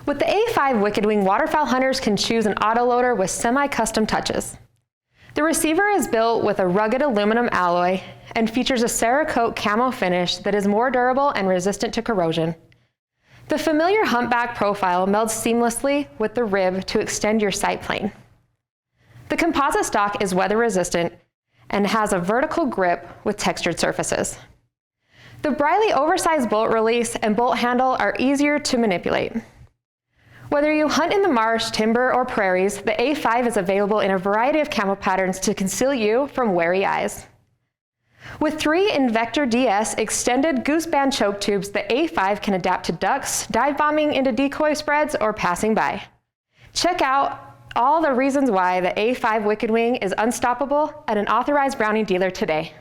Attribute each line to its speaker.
Speaker 1: With the A5 Wicked Wing, waterfowl hunters can choose an autoloader with semi-custom touches. The receiver is built with a rugged aluminum alloy and features a Cerakote camo finish that is more durable and resistant to corrosion. The familiar humpback profile melds seamlessly with the rib to extend your sight plane. The composite stock is weather resistant and has a vertical grip with textured surfaces. The Briley Oversized bolt release and bolt handle are easier to manipulate. Whether you hunt in the marsh, timber, or prairies, the A5 is available in a variety of camo patterns to conceal you from wary eyes. With 3 Invector-DS extended Goose Band choke tubes, the A5 can adapt to ducks, dive bombing into decoy spreads, or passing by. Check out all the reasons why the A5 Wicked Wing is unstoppable at an authorized Browning dealer today.